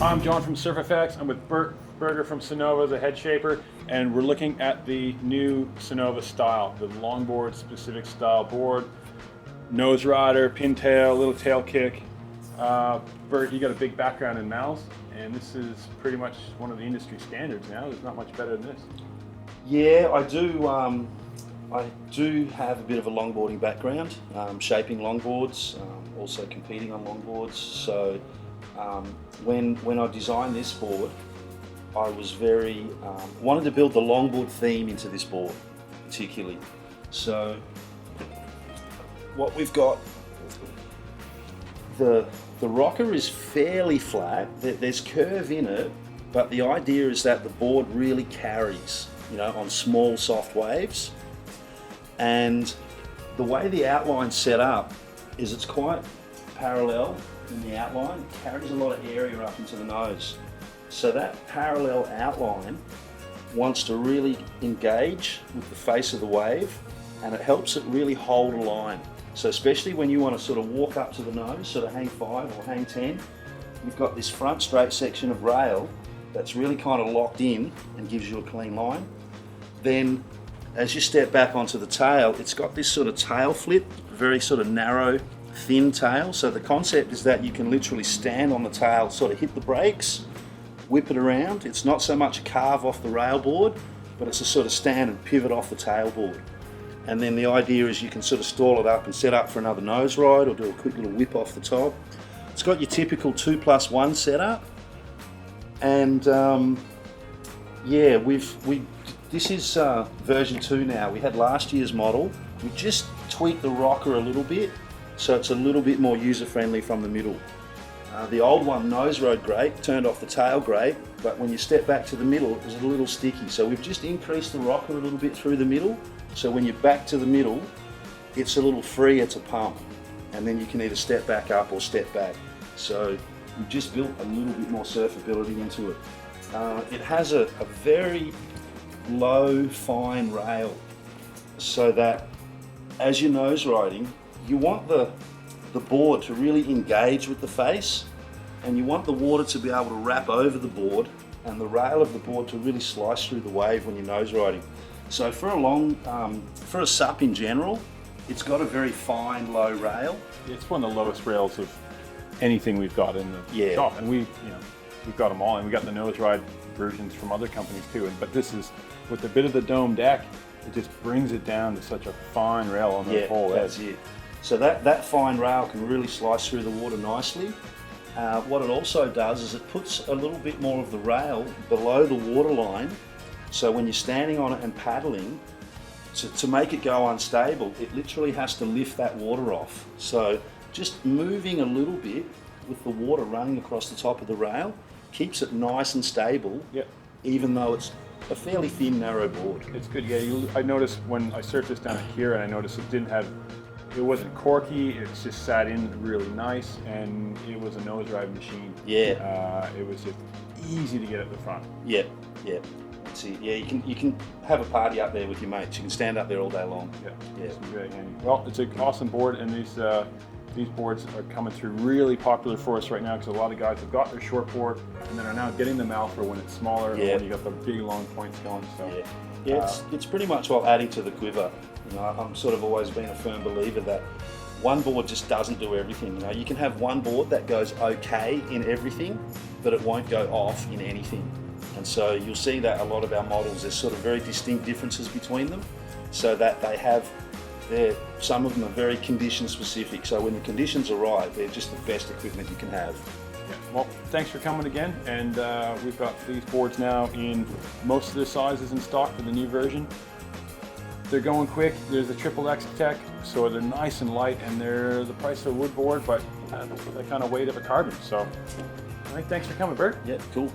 I'm John from SurfFX. I'm with Bert Burger from Sunova, the head shaper, and we're looking at the new Sunova style, the longboard specific style board. Nose rider, pintail, little tail kick. Bert, you got a big background in mals, and this is pretty much one of the industry standards now. There's not much better than this. Yeah, I do. I do have a bit of a longboarding background, shaping longboards, also competing on longboards. So when I designed this board, I was very wanted to build the longboard theme into this board, particularly. So what we've got, the rocker is fairly flat. There's curve in it, but the idea is that the board really carries, you know, on small soft waves. And the way the outline's set up is it's quite parallel in the outline. It carries a lot of area up into the nose. So that parallel outline wants to really engage with the face of the wave, and it helps it really hold a line. So especially when you want to sort of walk up to the nose, sort of hang 5 or hang 10, you've got this front straight section of rail that's really kind of locked in and gives you a clean line. Then as you step back onto the tail, it's got this sort of tail flip, very sort of narrow, thin tail. So the concept is that you can literally stand on the tail, sort of hit the brakes, whip it around. It's not so much a carve off the rail board, but it's a sort of stand and pivot off the tail board. And then the idea is you can sort of stall it up and set up for another nose ride or do a quick little whip off the top. It's got your typical 2+1 setup. And yeah, this is version 2 now. We had last year's model. We just tweaked the rocker a little bit, so it's a little bit more user-friendly from the middle. The old one, nose rode great, turned off the tail great, but when you step back to the middle, it was a little sticky. So we've just increased the rocker a little bit through the middle, so when you're back to the middle, it's a little freer to pump, and then you can either step back up or step back. So we've just built a little bit more surfability into it. It has a very low, fine rail, so that as you're nose riding, you want the board to really engage with the face, and you want the water to be able to wrap over the board and the rail of the board to really slice through the wave when you're nose riding. So for a SUP in general, it's got a very fine, low rail. It's one of the lowest rails of anything we've got in the shop, and we've got them all, and we got the nose ride versions from other companies too. But this is, with a bit of the dome deck, it just brings it down to such a fine rail on the whole edge. That's it. So that fine rail can really slice through the water nicely. What it also does is it puts a little bit more of the rail below the water line, so when you're standing on it and paddling, to make it go unstable, it literally has to lift that water off. So just moving a little bit with the water running across the top of the rail keeps it nice and stable, even though it's a fairly thin, narrow board. It's good. Yeah, I noticed when I surfed this down here, and I noticed it wasn't corky. It just sat in really nice, and it was a nose ride machine. Yeah. It was just easy to get at the front. Yeah. That's it. Yeah, you can have a party up there with your mates. You can stand up there all day long. Yeah. It's very handy. Well, it's an awesome board, and these boards are coming through really popular for us right now, because a lot of guys have got their short board and then are now getting them out for when it's smaller and when you got the big long points going. So it's pretty much all adding to the quiver. You know, I'm sort of always been a firm believer that one board just doesn't do everything. You know, you can have one board that goes okay in everything, but it won't go off in anything. And so you'll see that a lot of our models, there's sort of very distinct differences between them, so that some of them are very condition specific. So when the conditions are right, they're just the best equipment you can have. Yeah. Well, thanks for coming again, and we've got these boards now in most of the sizes in stock for the new version. They're going quick. There's a XXX tech, so they're nice and light, and they're the price of a wood board, but the kind of weight of a carbon. So, all right, thanks for coming, Bert. Yeah, cool.